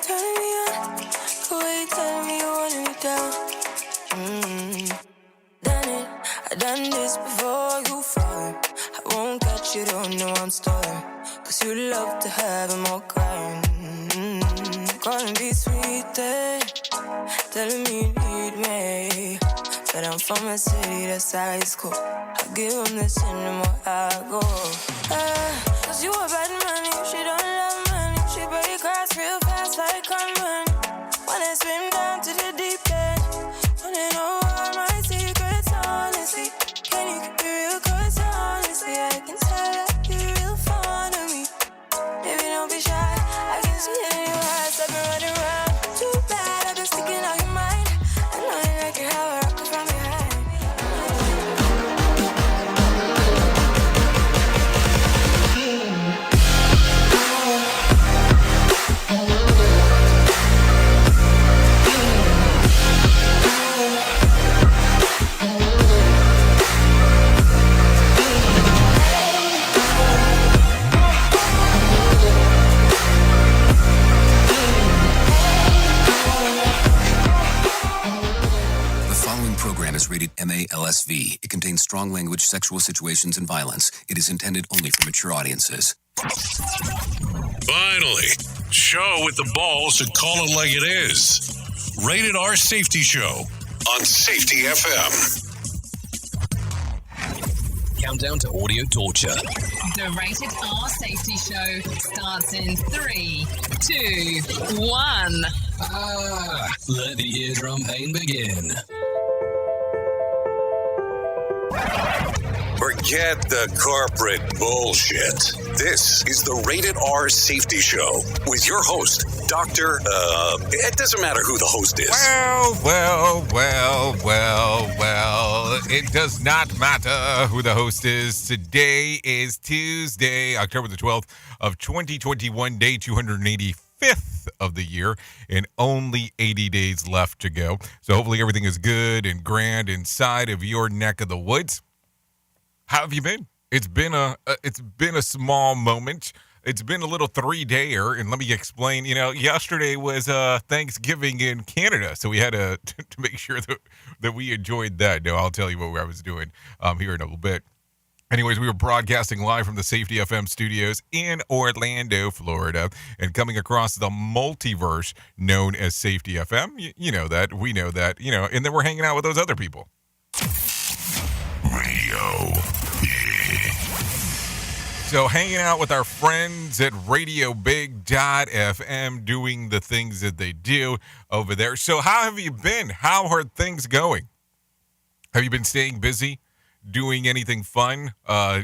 turning me on, the way you telling me you wanted me down. Done it, I done this before you fall. I won't catch you, don't know I'm stalling. Cause you love to have them all crying. Calling me sweet, telling me you need me. But I'm from a city that's high school. I give them this and the more I go. Cause you a bad man, if she don't love money. She break hearts real fast like gunman. Wanna swim down to the deep end. Wanna know all my secrets, honestly. Can you keep it real? Cause honestly, I can tell that you're real fond of me. Baby, don't be shy, I can see it in your eyes. I've been running around, too bad, I've been sticking out your mind. I know you like it how I rock it from behind. Rated MALSV. It contains strong language, sexual situations, and violence. It is intended only for mature audiences. Finally, show with the balls to call it like it is. Rated R Safety Show on Safety FM. Countdown to audio torture. The Rated R Safety Show starts in 3, 2, 1. Let the eardrum pain begin. Forget the corporate bullshit. This is the Rated R Safety Show with your host, Dr. It doesn't matter who the host is. Well. It does not matter who the host is. Today is Tuesday, October the 12th of 2021, day 285th of the year, and only 80 days left to go. So hopefully everything is good and grand inside of your neck of the woods. How have you been? It's been a small moment. It's been a little 3-dayer, and let me explain. Yesterday was Thanksgiving in Canada, so we had to make sure that we enjoyed that. No, I'll tell you what I was doing here in a little bit. Anyways, we were broadcasting live from the Safety FM studios in Orlando, Florida, and coming across the multiverse known as Safety FM. You know that. We know that. And then we're hanging out with those other people. Radio. So hanging out with our friends at Radio Big.FM, doing the things that they do over there. So how have you been? How are things going? Have you been staying busy? Doing anything fun?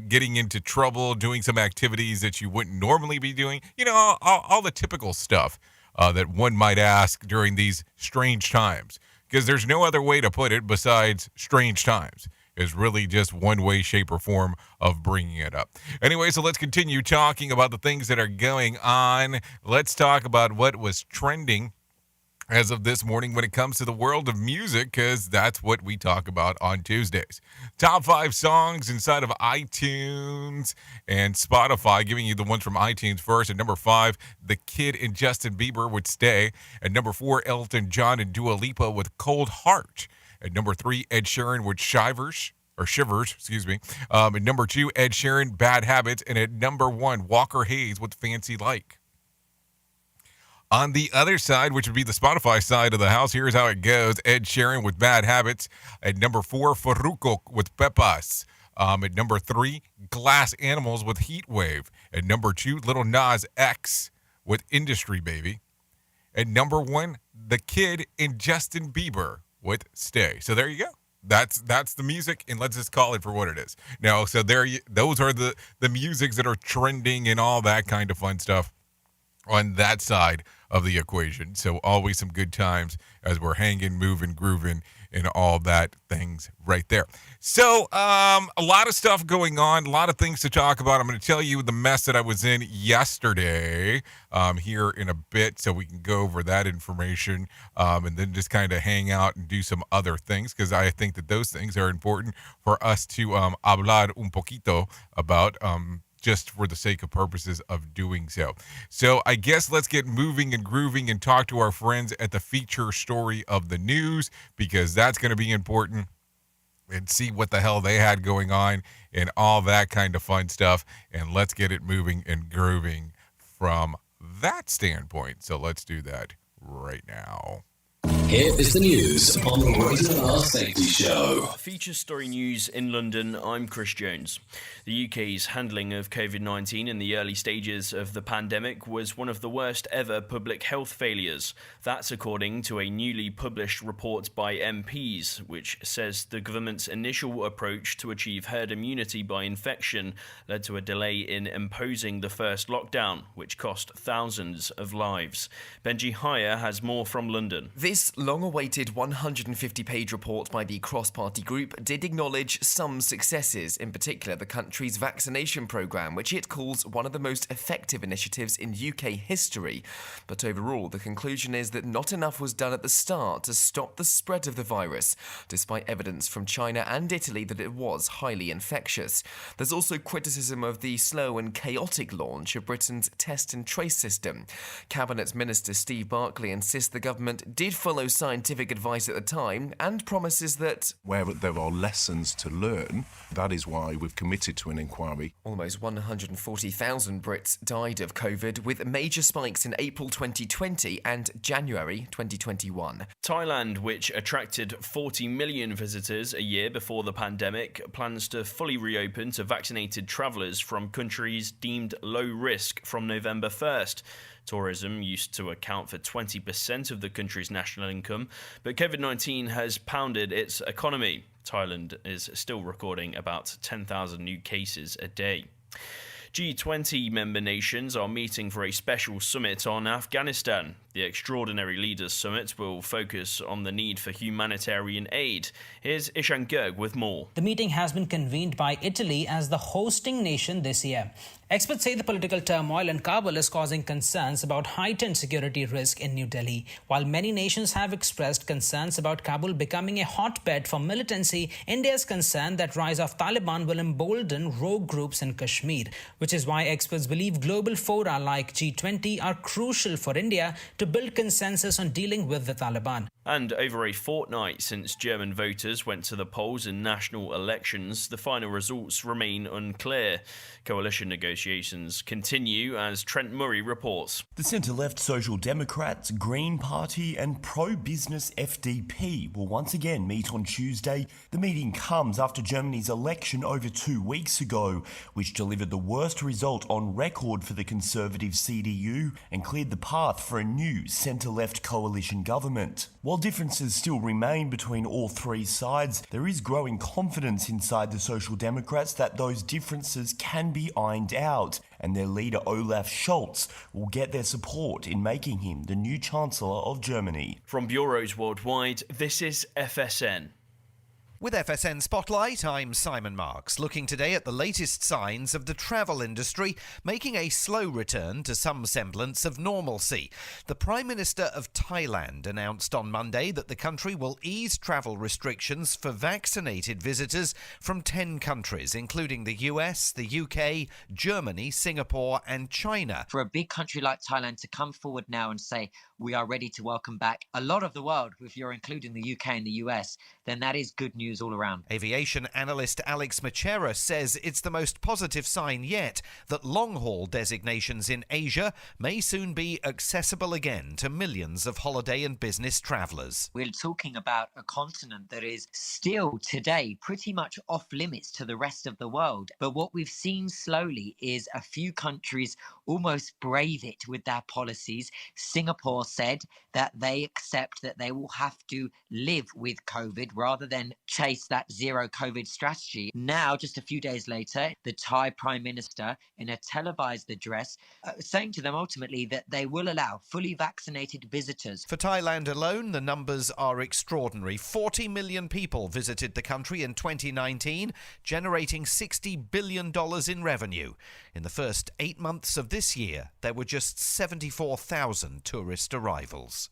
Getting into trouble? Doing some activities that you wouldn't normally be doing? All the typical stuff that one might ask during these strange times. Because there's no other way to put it besides strange times. Is really just one way, shape, or form of bringing it up. Anyway, so let's continue talking about the things that are going on. Let's talk about what was trending as of this morning when it comes to the world of music, because that's what we talk about on Tuesdays. Top 5 songs inside of iTunes and Spotify, giving you the ones from iTunes first. At number 5, The Kid and Justin Bieber with Stay. At number 4, Elton John and Dua Lipa with Cold Heart. At number 3, Ed Sheeran with Shivers. At number 2, Ed Sheeran, Bad Habits. And at number 1, Walker Hayes with Fancy Like. On the other side, which would be the Spotify side of the house, here's how it goes. Ed Sheeran with Bad Habits. At number 4, Farruko with Pepas. At number 3, Glass Animals with Heat Wave. At number 2, Lil Nas X with Industry Baby. At number 1, The Kid and Justin Bieber with Stay. So there you go. That's the music, and let's just call it for what it is. Now, so those are the musics that are trending and all that kind of fun stuff on that side of the equation. So always some good times as we're hanging, moving, grooving, and all that things right there. So a lot of stuff going on, a lot of things to talk about. I'm going to tell you the mess that I was in yesterday here in a bit, so we can go over that information and then just kind of hang out and do some other things, because I think that those things are important for us to hablar un poquito about just for the sake of purposes of doing so. So I guess let's get moving and grooving and talk to our friends at the feature story of the news, because that's going to be important, and see what the hell they had going on and all that kind of fun stuff. And let's get it moving and grooving from that standpoint. So let's do that right now. Here is the news on the Rated R Safety Show. Feature story news in London. I'm Chris Jones. The UK's handling of COVID-19 in the early stages of the pandemic was one of the worst ever public health failures. That's according to a newly published report by MPs, which says the government's initial approach to achieve herd immunity by infection led to a delay in imposing the first lockdown, which cost thousands of lives. Benji Hire has more from London. This long-awaited 150-page report by the cross-party group did acknowledge some successes, in particular the country's vaccination programme, which it calls one of the most effective initiatives in UK history. But overall, the conclusion is that not enough was done at the start to stop the spread of the virus, despite evidence from China and Italy that it was highly infectious. There's also criticism of the slow and chaotic launch of Britain's test and trace system. Cabinet Minister Steve Barclay insists the government did follow scientific advice at the time and promises that where there are lessons to learn, that is why we've committed to an inquiry. Almost 140,000 Brits died of COVID, with major spikes in April 2020 and January 2021. Thailand, which attracted 40 million visitors a year before the pandemic, plans to fully reopen to vaccinated travellers from countries deemed low risk from November 1st. Tourism used to account for 20% of the country's national income, but COVID-19 has pounded its economy. Thailand is still recording about 10,000 new cases a day. G20 member nations are meeting for a special summit on Afghanistan. The Extraordinary Leaders Summit will focus on the need for humanitarian aid. Here's Ishan Gerg with more. The meeting has been convened by Italy as the hosting nation this year. Experts say the political turmoil in Kabul is causing concerns about heightened security risk in New Delhi. While many nations have expressed concerns about Kabul becoming a hotbed for militancy, India is concerned that rise of Taliban will embolden rogue groups in Kashmir, which is why experts believe global fora like G20 are crucial for India to build consensus on dealing with the Taliban. And over a fortnight since German voters went to the polls in national elections, the final results remain unclear. Coalition negotiations continue as Trent Murray reports. The centre-left Social Democrats, Green Party and pro-business FDP will once again meet on Tuesday. The meeting comes after Germany's election over 2 weeks ago, which delivered the worst result on record for the conservative CDU and cleared the path for a new centre-left coalition government. While differences still remain between all three sides, there is growing confidence inside the Social Democrats that those differences can be ironed out, and their leader Olaf Scholz will get their support in making him the new Chancellor of Germany. From bureaus worldwide, this is FSN. With FSN Spotlight, I'm Simon Marks, looking today at the latest signs of the travel industry making a slow return to some semblance of normalcy. The Prime Minister of Thailand announced on Monday that the country will ease travel restrictions for vaccinated visitors from 10 countries, including the US, the UK, Germany, Singapore and China. For a big country like Thailand to come forward now and say, we are ready to welcome back a lot of the world, if you're including the UK and the US, then that is good news all around. Aviation analyst Alex Machera says it's the most positive sign yet that long-haul designations in Asia may soon be accessible again to millions of holiday and business travellers. We're talking about a continent that is still today pretty much off limits to the rest of the world. But what we've seen slowly is a few countries almost brave it with their policies. Singapore said that they accept that they will have to live with COVID rather than chase that zero COVID strategy. Now, just a few days later, the Thai Prime Minister, in a televised address, saying to them ultimately that they will allow fully vaccinated visitors. For Thailand alone, the numbers are extraordinary. 40 million people visited the country in 2019, generating $60 billion in revenue. In the first 8 months of this year, there were just 74,000 tourist arrivals.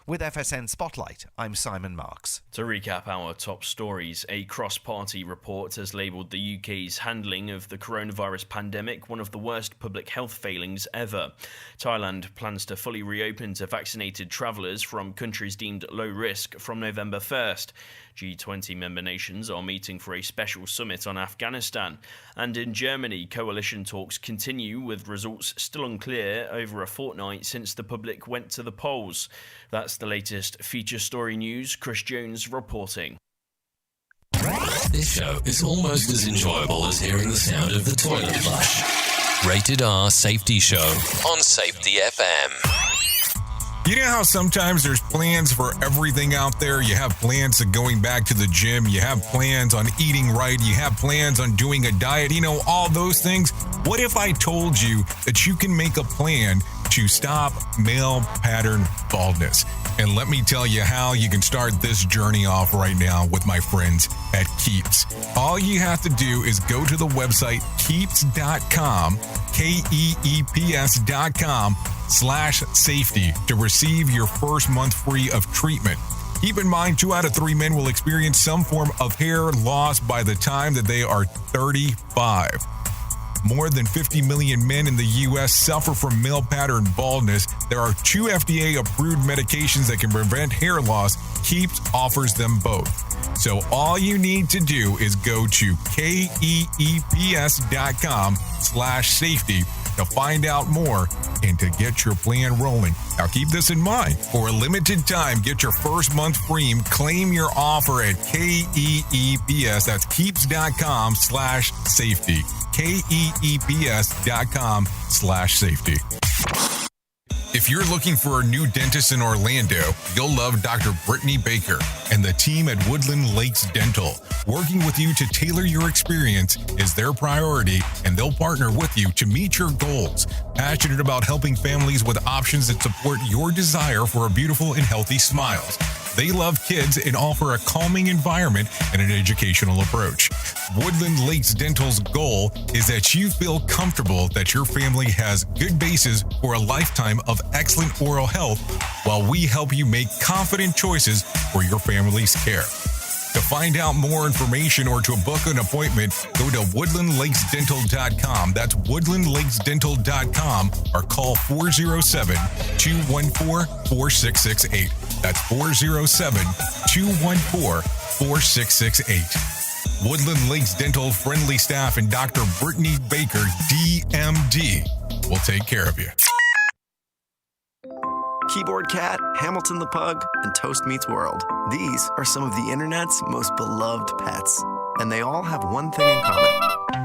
With FSN Spotlight, I'm Simon Marks. To recap our top stories, a cross-party report has labelled the UK's handling of the coronavirus pandemic one of the worst public health failings ever. Thailand plans to fully reopen to vaccinated travellers from countries deemed low risk from November 1st. G20 member nations are meeting for a special summit on Afghanistan. And in Germany, coalition talks continue with results still unclear over a fortnight since the public went to the polls. That's the latest feature story news. Chris Jones reporting. This show is almost as enjoyable as hearing the sound of the toilet flush. Rated R Safety Show on Safety FM. You know how sometimes there's plans for everything out there? You have plans of going back to the gym. You have plans on eating right. You have plans on doing a diet. You know, all those things. What if I told you that you can make a plan to stop male pattern baldness? And let me tell you how you can start this journey off right now with my friends at Keeps. All you have to do is go to the website keeps.com, keeps.com/safety to receive your first month free of treatment. Keep in mind, 2 out of 3 men will experience some form of hair loss by the time that they are 35. More than 50 million men in the U.S. suffer from male pattern baldness. There are 2 FDA-approved medications that can prevent hair loss. Keeps offers them both. So all you need to do is go to keeps.com/safety to find out more and to get your plan rolling. Now keep this in mind. For a limited time, get your first month free and claim your offer at KEEPS. That's keeps.com/safety. KEEPS.com/safety. If you're looking for a new dentist in Orlando, you'll love Dr. Brittany Baker and the team at Woodland Lakes Dental. Working with you to tailor your experience is their priority, and they'll partner with you to meet your goals. Passionate about helping families with options that support your desire for a beautiful and healthy smiles. They love kids and offer a calming environment and an educational approach. Woodland Lakes Dental's goal is that you feel comfortable that your family has good basis for a lifetime of excellent oral health, while we help you make confident choices for your family's care. To find out more information or to book an appointment, go to woodlandlakesdental.com. That's woodlandlakesdental.com or call 407-214-4668. That's 407-214-4668. Woodland Lakes Dental friendly staff and Dr. Brittany Baker, DMD, will take care of you. Keyboard Cat, Hamilton the Pug, and Toast Meets World. These are some of the internet's most beloved pets, and they all have one thing in common.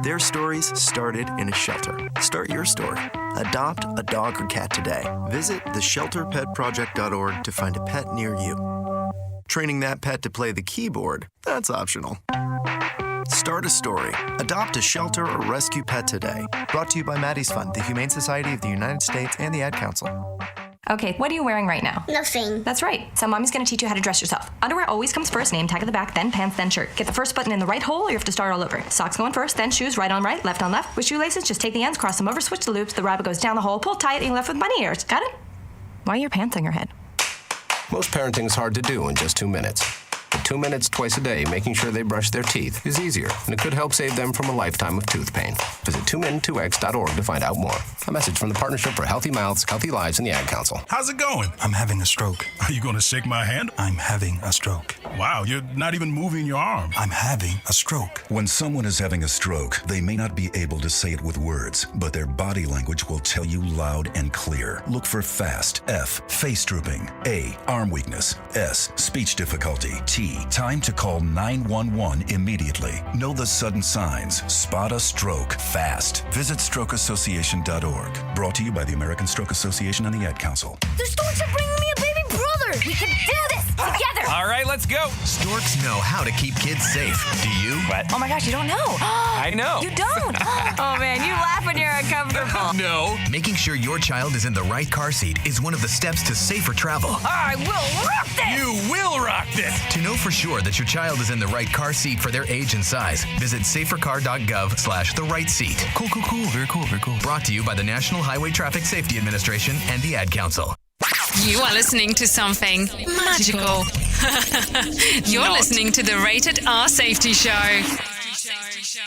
Their stories started in a shelter. Start your story. Adopt a dog or cat today. Visit theshelterpetproject.org to find a pet near you. Training that pet to play the keyboard, that's optional. Start a story. Adopt a shelter or rescue pet today. Brought to you by Maddie's Fund, the Humane Society of the United States, and the Ad Council. Okay, what are you wearing right now? Nothing. That's right. So mommy's going to teach you how to dress yourself. Underwear always comes first, name tag at the back, then pants, then shirt. Get the first button in the right hole or you have to start all over. Socks going first, then shoes, right on right, left on left. With shoelaces, just take the ends, cross them over, switch the loops, the rabbit goes down the hole, pull tight, and you're left with bunny ears. Got it? Why are your pants on your head? Most parenting is hard to do in just 2 minutes. But 2 minutes twice a day making sure they brush their teeth is easier, and it could help save them from a lifetime of tooth pain. Visit 2min2x.org to find out more. A message from the Partnership for Healthy Mouths, Healthy Lives, and the Ad Council. How's it going? I'm having a stroke. Are you going to shake my hand? I'm having a stroke. Wow, you're not even moving your arm. I'm having a stroke. When someone is having a stroke, they may not be able to say it with words, but their body language will tell you loud and clear. Look for FAST. F, face drooping. A, arm weakness. S, speech difficulty. T, time to call 911 immediately. Know the sudden signs. Spot a stroke fast. Visit strokeassociation.org. Brought to you by the American Stroke Association and the Ad Council. The storks are bringing me a baby brother. We can do this together. All right, let's go. Storks know how to keep kids safe. Do you? What? Oh my gosh, you don't know. I know. You don't. Oh man, you laugh when you're uncomfortable. No. Making sure your child is in the right car seat is one of the steps to safer travel. I will rock this. You will rock this. To know for sure that your child is in the right car seat for their age and size, visit safercar.gov/the-right-seat. Cool. Very cool. Brought to you by the National Highway Traffic Safety Administration and the Ad Council. You are listening to something magical. You're listening to the Rated R Safety Show.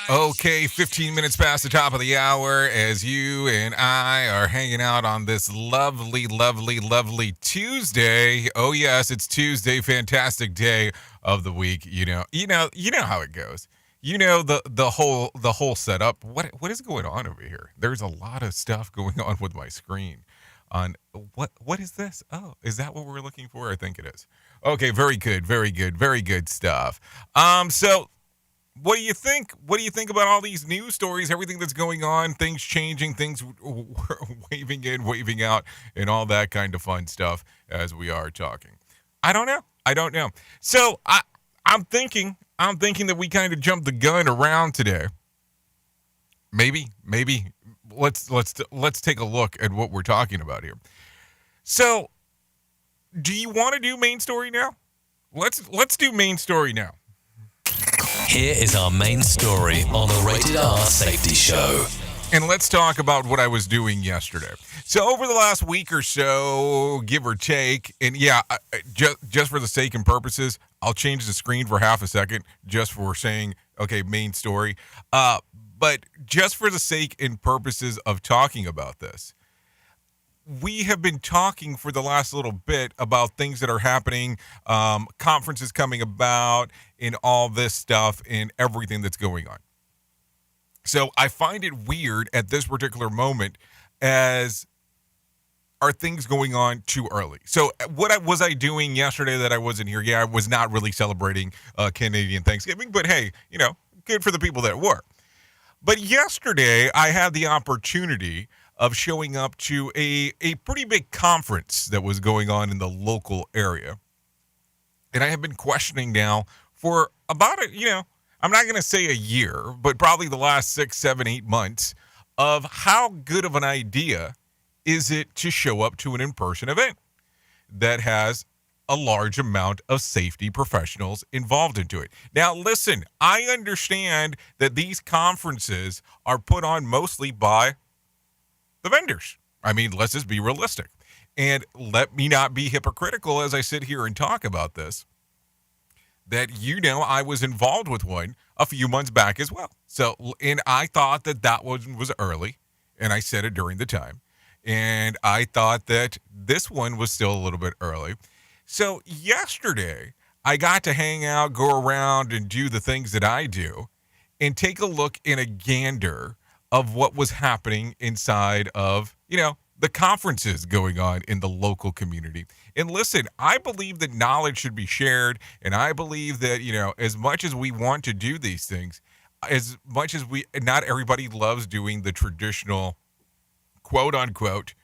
Okay, 15 minutes past the top of the hour as you and I are hanging out on this lovely, lovely, lovely Tuesday. Oh yes, it's Tuesday, fantastic day of the week. You know how it goes. You know the whole setup. What is going on over here? There's a lot of stuff going on with my screen. On what is this? Oh, is that what we're looking for? I think it is. Okay, very good, very good, very good stuff. So what do you think? What do you think about all these news stories, everything that's going on, things changing, things waving in, waving out, and all that kind of fun stuff as we are talking? I don't know. So I'm thinking that we kind of jumped the gun around today. Maybe let's take a look at what we're talking about here. So, do you want to do main story now? Let's do main story now. Here is our main story on the Rated R Safety Show. And let's talk about what I was doing yesterday. So over the last week or so, give or take, and yeah, just for the sake and purposes, I'll change the screen for half a second just for saying, okay, main story. But just for the sake and purposes of talking about this, we have been talking for the last little bit about things that are happening, conferences coming about, and all this stuff and everything that's going on. So I find it weird at this particular moment as are things going on too early. So what was I doing yesterday that I wasn't here? Yeah, I was not really celebrating Canadian Thanksgiving, but hey, good for the people that were. But yesterday I had the opportunity of showing up to a pretty big conference that was going on in the local area. And I have been questioning now for about I'm not going to say a year, but probably the last 6, 7, 8 months of how good of an idea is it to show up to an in-person event that has a large amount of safety professionals involved into it. Now, listen, I understand that these conferences are put on mostly by the vendors. I mean, let's just be realistic. And let me not be hypocritical as I sit here and talk about this, that I was involved with one a few months back as well. So, and I thought that one was early, and I said it during the time. And I thought that this one was still a little bit early. So yesterday, I got to hang out, go around, and do the things that I do, and take a look in a gander of what was happening inside of, the conferences going on in the local community. And listen, I believe that knowledge should be shared, and I believe that, as much as we want to do these things, as much as not everybody loves doing the traditional, quote unquote,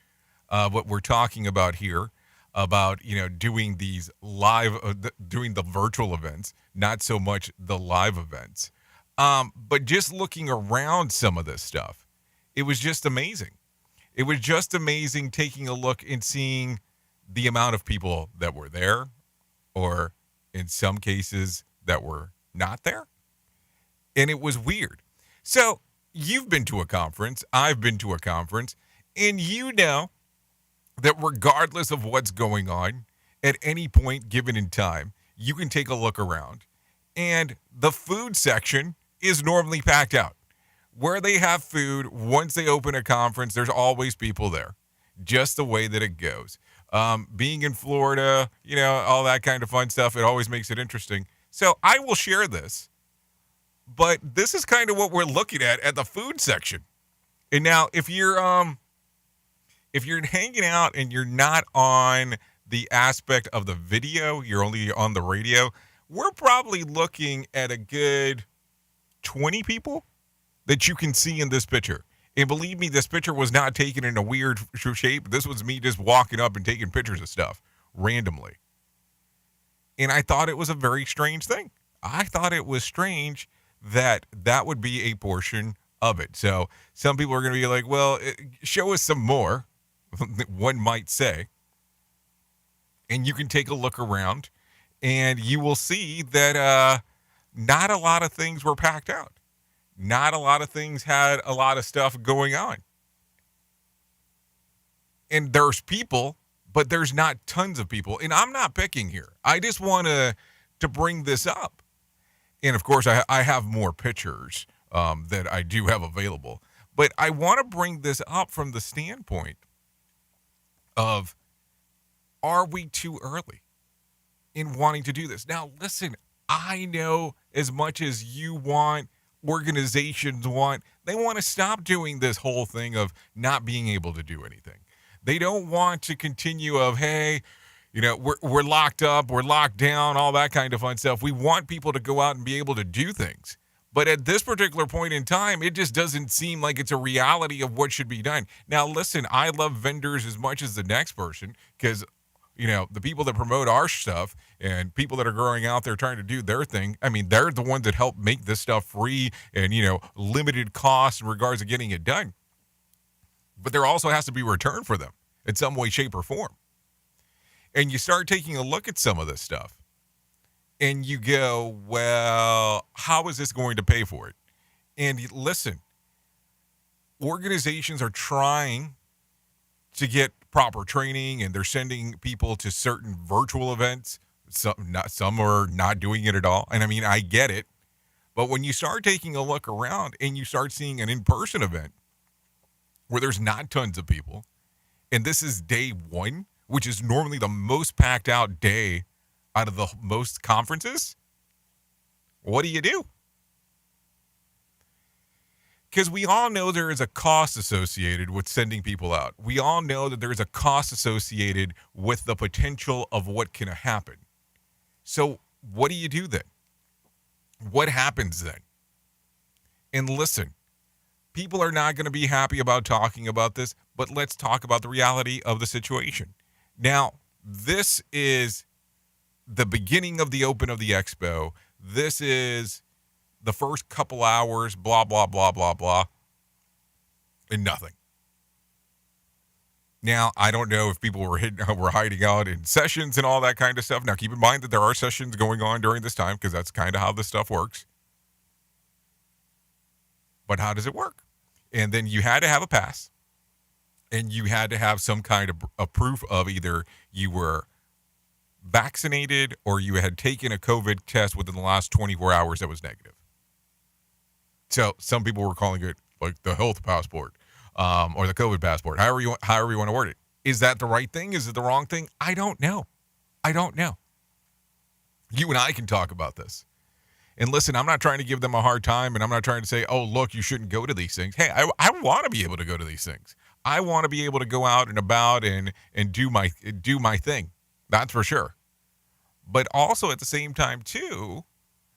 what we're talking about here, about, doing these live, doing the virtual events, not so much the live events. But just looking around some of this stuff, it was just amazing. It was just amazing taking a look and seeing the amount of people that were there, or in some cases that were not there. And it was weird. So you've been to a conference, I've been to a conference, and that regardless of what's going on at any point given in time, you can take a look around. And the food section is normally packed out. Where they have food, once they open a conference, there's always people there. Just the way that it goes. Being in Florida, all that kind of fun stuff, it always makes it interesting. So I will share this. But this is kind of what we're looking at the food section. And now, if you're hanging out and you're not on the aspect of the video, you're only on the radio, we're probably looking at a good 20 people that you can see in this picture. And believe me, this picture was not taken in a weird shape. This was me just walking up and taking pictures of stuff randomly. And I thought it was a very strange thing. I thought it was strange that would be a portion of it. So some people are going to be like, well, show us some more, one might say. And you can take a look around and you will see that not a lot of things were packed out. Not a lot of things had a lot of stuff going on. And there's people but there's not tons of people. And I'm not picking here. I just want to bring this up. And, of course, I have more pictures that I do have available. But I want to bring this up from the standpoint of, are we too early in wanting to do this? Now, listen, I know as much as you want, organizations want, they want to stop doing this whole thing of not being able to do anything. They don't want to continue of, hey, we're locked up, we're locked down, all that kind of fun stuff. We want people to go out and be able to do things. But at this particular point in time, it just doesn't seem like it's a reality of what should be done. Now, listen, I love vendors as much as the next person because, the people that promote our stuff and people that are going out there trying to do their thing, I mean, they're the ones that help make this stuff free and, limited costs in regards to getting it done. But there also has to be return for them in some way, shape, or form. And you start taking a look at some of this stuff. And you go, well, how is this going to pay for it? And listen, organizations are trying to get proper training, and they're sending people to certain virtual events. Some are not doing it at all. And I mean, I get it. But when you start taking a look around and you start seeing an in-person event where there's not tons of people, and this is day one, which is normally the most packed out day out of the most conferences, what do? Because we all know there is a cost associated with sending people out. We all know that there is a cost associated with the potential of what can happen. So what do you do then? What happens then? And listen, people are not going to be happy about talking about this, but let's talk about the reality of the situation. Now, this is the beginning of the open of the expo. This is the first couple hours, blah, blah, blah, blah, blah, and nothing. Now, I don't know if people were hiding out in sessions and all that kind of stuff. Now, keep in mind that there are sessions going on during this time because that's kind of how this stuff works. But how does it work? And then you had to have a pass, and you had to have some kind of a proof of either you were vaccinated or you had taken a COVID test within the last 24 hours that was negative. So some people were calling it like the health passport or the COVID passport, however you want to word it. Is that the right thing? Is it the wrong thing? I don't know. You and I can talk about this. And listen, I'm not trying to give them a hard time, and I'm not trying to say, oh, look, you shouldn't go to these things. Hey, I want to be able to go to these things. I want to be able to go out and about and do my thing. That's for sure. But also at the same time, too,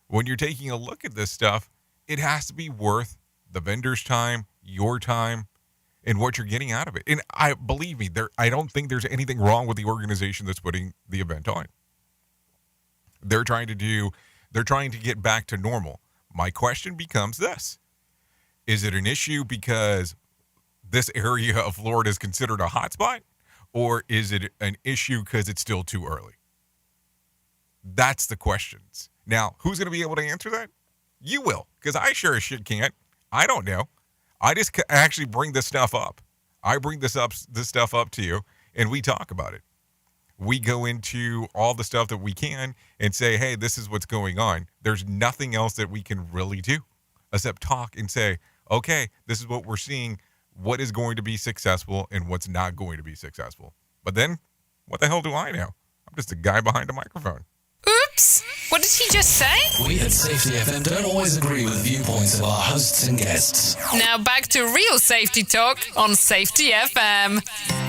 when you're taking a look at this stuff, it has to be worth the vendor's time, your time, and what you're getting out of it. And believe me, I don't think there's anything wrong with the organization that's putting the event on. They're trying to get back to normal. My question becomes this. Is it an issue because this area of Florida is considered a hotspot? Or is it an issue because it's still too early? That's the questions. Now, who's going to be able to answer that? You will, because I sure as shit can't. I don't know. I just actually bring this stuff up. I bring this stuff up to you, and we talk about it. We go into all the stuff that we can and say, hey, this is what's going on. There's nothing else that we can really do except talk and say, okay, this is what we're seeing, what is going to be successful and what's not going to be successful. But then, what the hell do I know? I'm just a guy behind a microphone. Oops! What did he just say? We at Safety FM don't always agree with the viewpoints of our hosts and guests. Now back to real safety talk on Safety FM.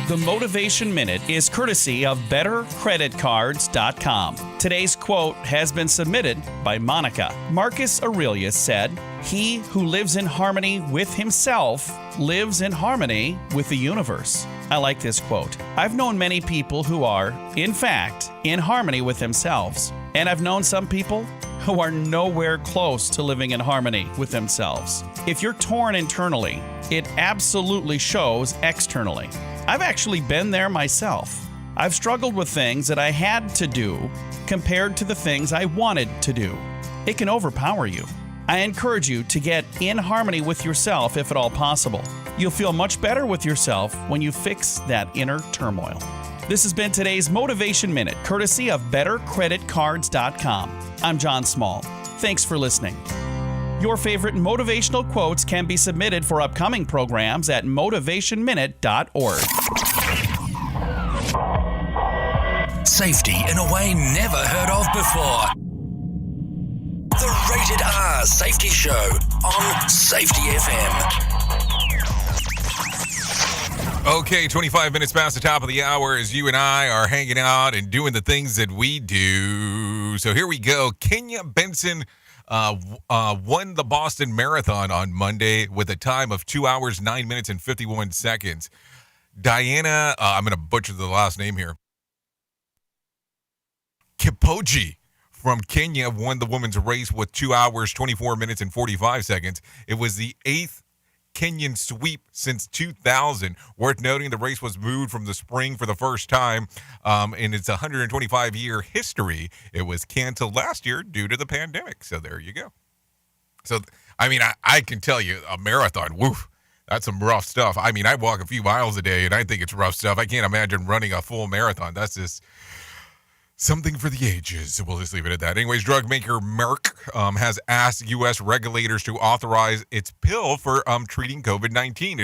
The Motivation Minute is courtesy of BetterCreditCards.com. Today's quote has been submitted by Monica. Marcus Aurelius said, "He who lives in harmony with himself lives in harmony with the universe." I like this quote. I've known many people who are, in fact, in harmony with themselves. And I've known some people who are nowhere close to living in harmony with themselves. If you're torn internally, it absolutely shows externally. I've actually been there myself. I've struggled with things that I had to do compared to the things I wanted to do. It can overpower you. I encourage you to get in harmony with yourself if at all possible. You'll feel much better with yourself when you fix that inner turmoil. This has been today's Motivation Minute, courtesy of BetterCreditCards.com. I'm John Small. Thanks for listening. Your favorite motivational quotes can be submitted for upcoming programs at motivationminute.org. Safety in a way never heard of before. The Rated R Safety Show on Safety FM. Okay, 25 minutes past the top of the hour as you and I are hanging out and doing the things that we do. So here we go. Kenya Benson won the Boston Marathon on Monday with a time of 2 hours, 9 minutes, and 51 seconds. Diana, I'm going to butcher the last name here. Kipoji from Kenya won the women's race with 2 hours, 24 minutes, and 45 seconds. It was the 8th Kenyan sweep since 2000. Worth noting, the race was moved from the spring for the first time in its 125-year history. It was canceled last year due to the pandemic. So there you go. So, I mean, I can tell you, a marathon, woof, that's some rough stuff. I mean, I walk a few miles a day, and I think it's rough stuff. I can't imagine running a full marathon. That's just something for the ages. We'll just leave it at that. Anyways, drug maker Merck has asked U.S. regulators to authorize its pill for treating COVID-19.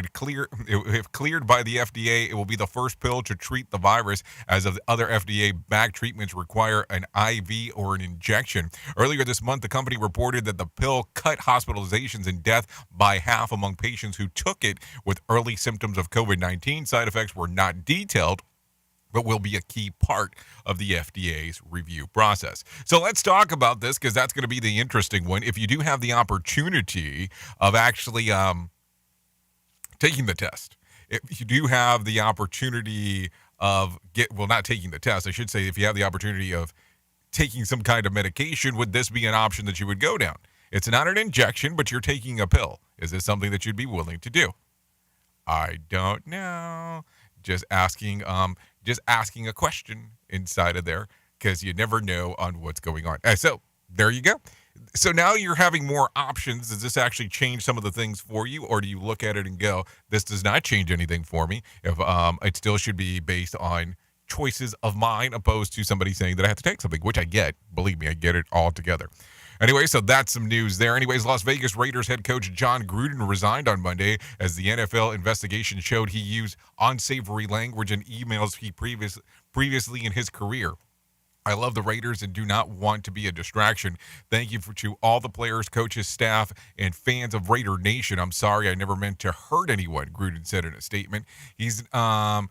If cleared by the FDA, it will be the first pill to treat the virus, as of other FDA-backed treatments require an IV or an injection. Earlier this month, the company reported that the pill cut hospitalizations and death by half among patients who took it with early symptoms of COVID-19. Side effects were not detailed, but will be a key part of the FDA's review process. So let's talk about this, because that's going to be the interesting one. If you do have the opportunity of actually taking the test, if you do have the opportunity of not taking the test, I should say, if you have the opportunity of taking some kind of medication, would this be an option that you would go down? It's not an injection, but you're taking a pill. Is this something that you'd be willing to do? I don't know. Just asking a question inside of there, because you never know on what's going on. So there you go. So now you're having more options. Does this actually change some of the things for you, or do you look at it and go, this does not change anything for me? If it still should be based on choices of mine, opposed to somebody saying that I have to take something, which I get. Believe me, I get it all together. Anyway, so that's some news there. Anyways, Las Vegas Raiders head coach John Gruden resigned on Monday as the NFL investigation showed he used unsavory language in emails he previously in his career. I love the Raiders and do not want to be a distraction. Thank you to all the players, coaches, staff, and fans of Raider Nation. I'm sorry, I never meant to hurt anyone, Gruden said in a statement. He's not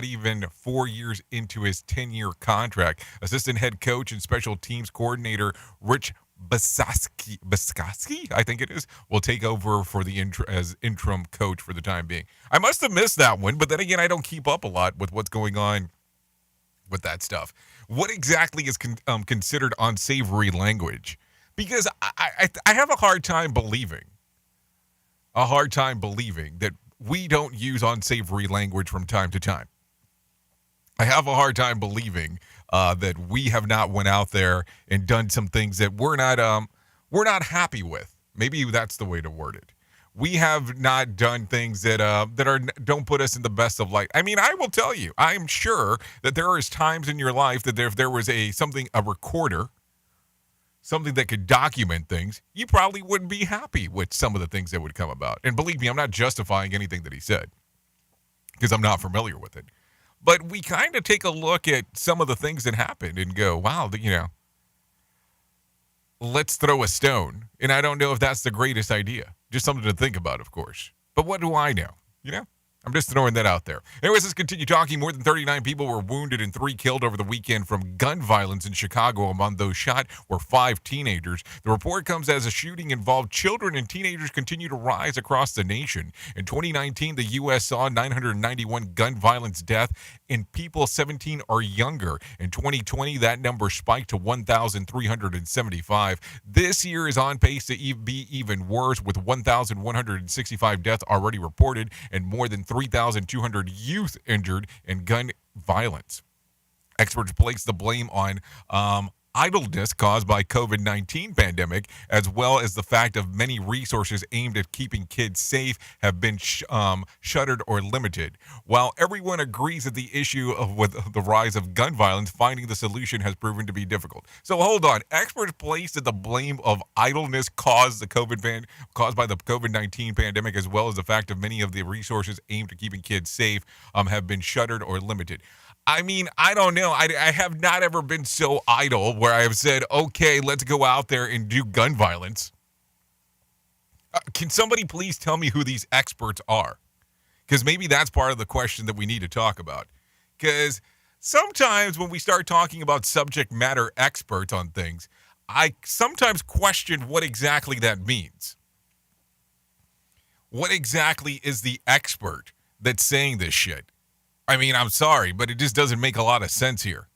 even 4 years into his 10-year contract. Assistant head coach and special teams coordinator Rich Biscosky, I think it is, will take over for the as interim coach for the time being. I must have missed that one, but then again, I don't keep up a lot with what's going on with that stuff. What exactly is considered unsavory language? Because I have a hard time believing that we don't use unsavory language from time to time. I have a hard time believing that we have not went out there and done some things that we're not happy with. Maybe that's the way to word it. We have not done things that don't put us in the best of light. I mean, I will tell you, I'm sure that there is times in your life that if there was a recorder, something that could document things, you probably wouldn't be happy with some of the things that would come about. And believe me, I'm not justifying anything that he said, because I'm not familiar with it. But we kind of take a look at some of the things that happened and go, wow, let's throw a stone. And I don't know if that's the greatest idea. Just something to think about, of course. But what do I know? I'm just throwing that out there. Anyways, let's continue talking. More than 39 people were wounded and 3 killed over the weekend from gun violence in Chicago. Among those shot were 5 teenagers. The report comes as a shooting involved children, and teenagers continue to rise across the nation. In 2019, the U.S. saw 991 gun violence deaths in people 17 or younger. In 2020, that number spiked to 1,375. This year is on pace to be even worse, with 1,165 deaths already reported and more than 3,200 youth injured in gun violence. Experts place the blame on idleness caused by COVID-19 pandemic, as well as the fact of many resources aimed at keeping kids safe have been shuttered or limited. While everyone agrees that the issue with the rise of gun violence, finding the solution has proven to be difficult. So hold on. Experts place that the blame of idleness caused by the COVID-19 pandemic, as well as the fact of many of the resources aimed at keeping kids safe have been shuttered or limited. I mean, I don't know. I have not ever been so idle where I have said, okay, let's go out there and do gun violence. Can somebody please tell me who these experts are? Because maybe that's part of the question that we need to talk about. Because sometimes when we start talking about subject matter experts on things, I sometimes question what exactly that means. What exactly is the expert that's saying this shit? I mean, I'm sorry, but it just doesn't make a lot of sense here.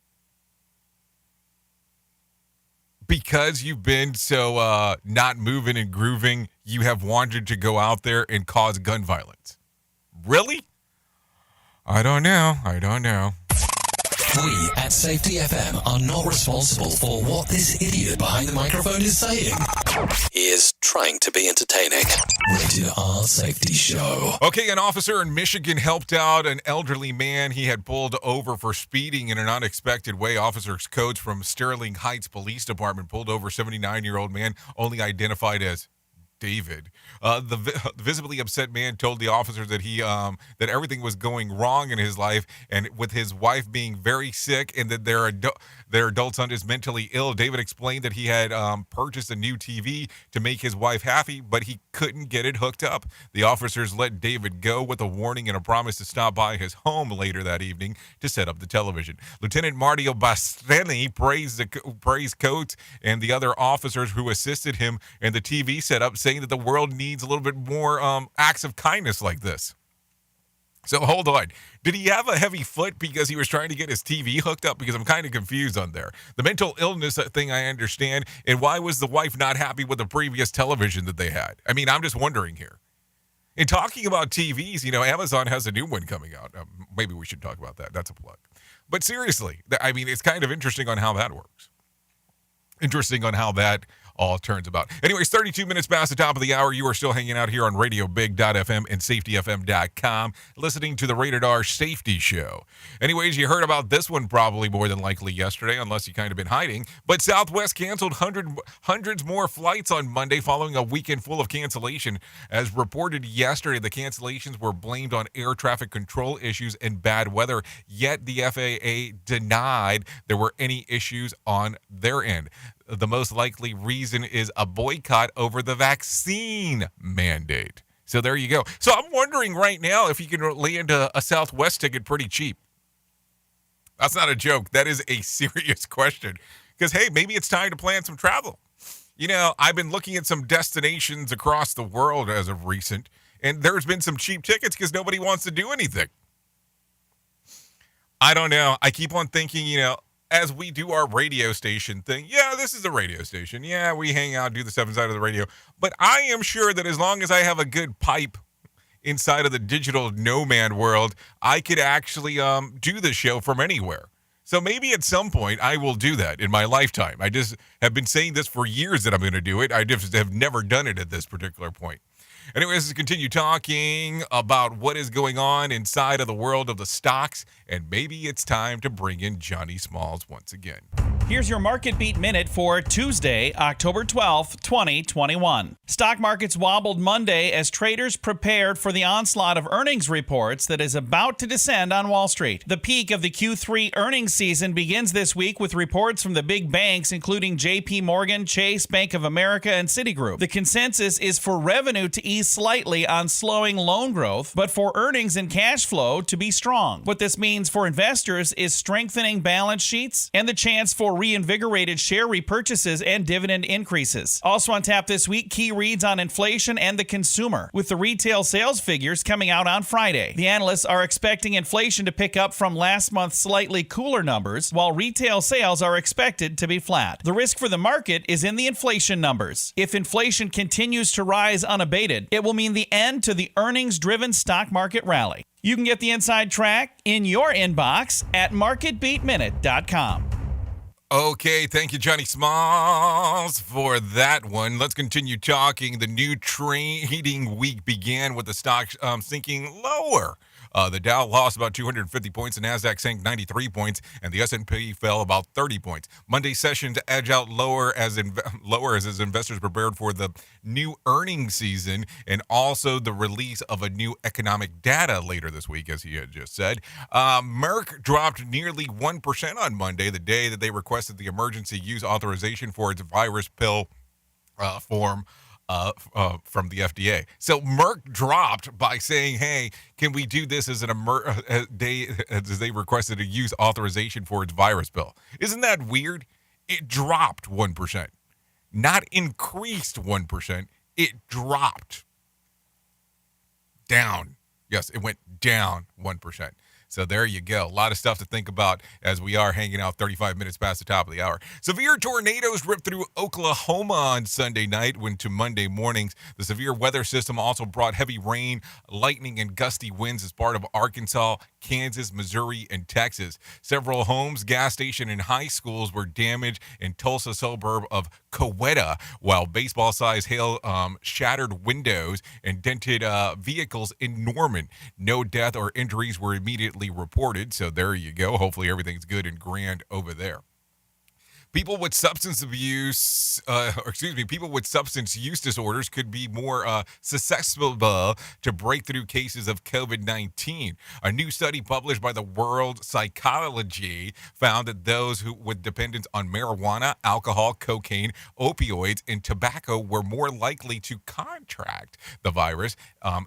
Because you've been so not moving and grooving, you have wanted to go out there and cause gun violence. Really? I don't know. We at Safety FM are not responsible for what this idiot behind the microphone is saying. He is trying to be entertaining. Rated R Safety Show. Okay, an officer in Michigan helped out an elderly man he had pulled over for speeding in an unexpected way. Officers' codes from Sterling Heights Police Department pulled over a 79-year-old man, only identified as David. The visibly upset man told the officers that that everything was going wrong in his life, and with his wife being very sick, and that their adult son is mentally ill. David explained that he had purchased a new TV to make his wife happy, but he couldn't get it hooked up. The officers let David go with a warning and a promise to stop by his home later that evening to set up the television. Lieutenant Mario Bastreni praised Coates and the other officers who assisted him in the TV setup, saying that the world needs a little bit more acts of kindness like this. So hold on. Did he have a heavy foot because he was trying to get his TV hooked up? Because I'm kind of confused on there. The mental illness thing I understand. And why was the wife not happy with the previous television that they had? I mean, I'm just wondering here. In talking about TVs, Amazon has a new one coming out. Maybe we should talk about that. That's a plug. But seriously, I mean, it's kind of interesting on how that works. Interesting on how that all turns about. Anyways, 32 minutes past the top of the hour. You are still hanging out here on RadioBig.fm and SafetyFM.com, listening to the Rated R Safety Show. Anyways, you heard about this one probably more than likely yesterday, unless you kind of been hiding. But Southwest canceled hundreds more flights on Monday following a weekend full of cancellation. As reported yesterday, the cancellations were blamed on air traffic control issues and bad weather, yet the FAA denied there were any issues on their end. The most likely reason is a boycott over the vaccine mandate. So there you go. So I'm wondering right now if you can land a Southwest ticket pretty cheap. That's not a joke. That is a serious question. Because, hey, maybe it's time to plan some travel. I've been looking at some destinations across the world as of recent, and there's been some cheap tickets because nobody wants to do anything. I don't know. I keep on thinking, as we do our radio station thing, yeah, this is a radio station. Yeah, we hang out, do the stuff inside of the radio. But I am sure that as long as I have a good pipe inside of the digital nomad world, I could actually do the show from anywhere. So maybe at some point I will do that in my lifetime. I just have been saying this for years that I'm going to do it. I just have never done it at this particular point. Anyways, let's continue talking about what is going on inside of the world of the stocks, and maybe it's time to bring in Johnny Smalls once again. Here's your Market Beat Minute for Tuesday, October 12th, 2021. Stock markets wobbled Monday as traders prepared for the onslaught of earnings reports that is about to descend on Wall Street. The peak of the Q3 earnings season begins this week with reports from the big banks, including JP Morgan, Chase, Bank of America, and Citigroup. The consensus is for revenue to ease slightly on slowing loan growth, but for earnings and cash flow to be strong. What this means for investors is strengthening balance sheets and the chance for reinvigorated share repurchases and dividend increases. Also on tap this week, key reads on inflation and the consumer, with the retail sales figures coming out on Friday. The analysts are expecting inflation to pick up from last month's slightly cooler numbers, while retail sales are expected to be flat. The risk for the market is in the inflation numbers. If inflation continues to rise unabated, it will mean the end to the earnings-driven stock market rally. You can get the inside track in your inbox at marketbeatminute.com. Okay, thank you, Johnny Smalls, for that one. Let's continue talking. The new trading week began with the stock sinking lower. The Dow lost about 250 points, the NASDAQ sank 93 points, and the S&P fell about 30 points. Monday sessions edge out lower as investors prepared for the new earnings season and also the release of a new economic data later this week, as he had just said. Merck dropped nearly 1% on Monday, the day that they requested the emergency use authorization for its virus pill form from the FDA. So Merck dropped by saying, hey, can we do this as as they requested a use authorization for its virus pill? Isn't that weird? It dropped 1%. Not increased 1%. It dropped. Down. Yes, it went down 1%. So there you go. A lot of stuff to think about as we are hanging out 35 minutes past the top of the hour. Severe tornadoes ripped through Oklahoma on Sunday night to Monday mornings. The severe weather system also brought heavy rain, lightning, and gusty winds as part of Arkansas, Kansas, Missouri, and Texas. Several homes, gas station, and high schools were damaged in Tulsa suburb of Coweta, while baseball-sized hail shattered windows and dented vehicles in Norman. No death or injuries were immediately reported, so there you go. Hopefully everything's good and grand over there. People with substance use disorders could be more susceptible to breakthrough cases of COVID-19. A new study published by the World Psychology found that those with dependence on marijuana, alcohol, cocaine, opioids, and tobacco were more likely to contract the virus,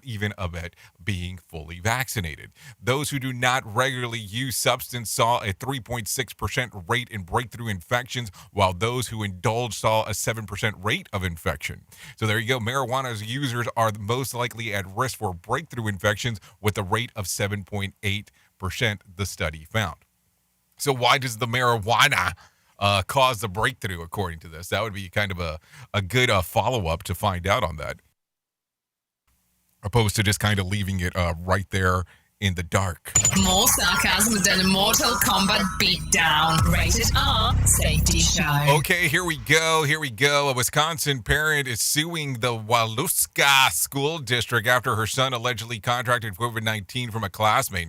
even about being fully vaccinated. Those who do not regularly use substance saw a 3.6% rate in breakthrough infections, while those who indulge saw a 7% rate of infection. So there you go. Marijuana's users are most likely at risk for breakthrough infections with a rate of 7.8%, the study found. So why does the marijuana cause the breakthrough, according to this? That would be kind of a good follow-up to find out on that, opposed to just kind of leaving it right there in the dark. More sarcasm than a Mortal Kombat beatdown. Rated R Safety Show. Okay, here we go. A Wisconsin parent is suing the Woluska School District after her son allegedly contracted COVID-19 from a classmate.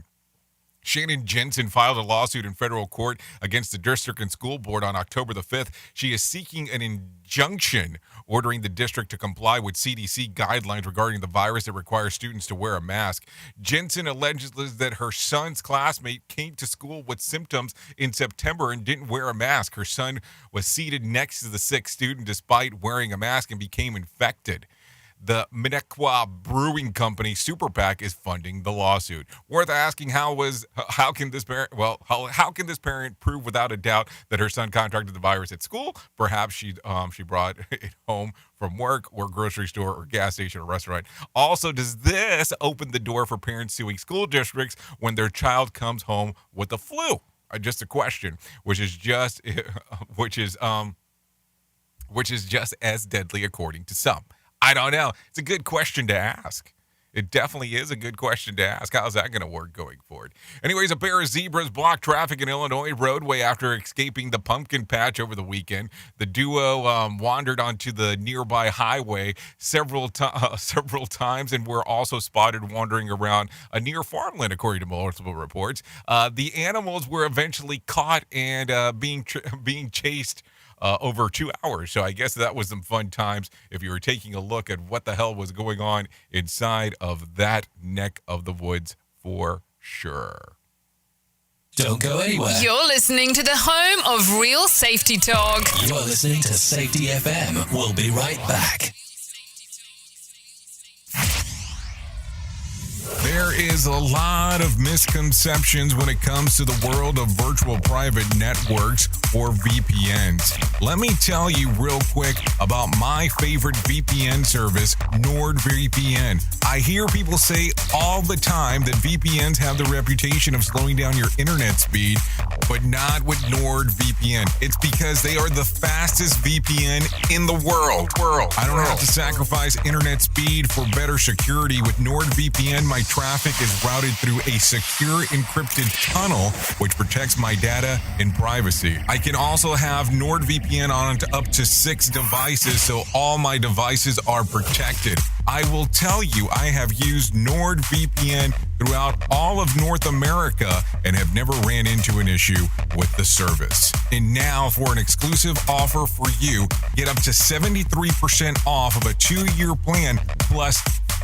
Shannon Jensen filed a lawsuit in federal court against the district and school board on October the 5th. She is seeking an injunction ordering the district to comply with CDC guidelines regarding the virus that requires students to wear a mask. Jensen alleges that her son's classmate came to school with symptoms in September and didn't wear a mask. Her son was seated next to the sick student despite wearing a mask and became infected. The Minnequa Brewing Company Super PAC is funding the lawsuit. Worth asking, how can this parent prove without a doubt that her son contracted the virus at school? Perhaps she brought it home from work or grocery store or gas station or restaurant. Also, does this open the door for parents suing school districts when their child comes home with the flu? Just a question, which is just as deadly according to some. I don't know. It's a good question to ask. It definitely is a good question to ask. How's that going to work going forward? Anyways, a pair of zebras blocked traffic in Illinois roadway after escaping the pumpkin patch over the weekend. The duo wandered onto the nearby highway several times and were also spotted wandering around a near farmland, according to multiple reports. The animals were eventually caught and being chased over 2 hours. So I guess that was some fun times if you were taking a look at what the hell was going on inside of that neck of the woods for sure. Don't go anywhere. You're listening to the home of real safety talk. You're listening to Safety FM. We'll be right back. There is a lot of misconceptions when it comes to the world of virtual private networks or VPNs. Let me tell you real quick about my favorite VPN service, Nordvpn. I hear people say all the time that VPNs have the reputation of slowing down your internet speed, but not with Nordvpn. It's because they are the fastest VPN in the world. I don't have to sacrifice internet speed for better security. With Nordvpn, my traffic is routed through a secure encrypted tunnel which protects my data and privacy. I can also have NordVPN on up to 6 devices, so all my devices are protected. I will tell you, I have used NordVPN throughout all of North America and have never ran into an issue with the service. And now, for an exclusive offer for you, get up to 73% off of a 2-year plan plus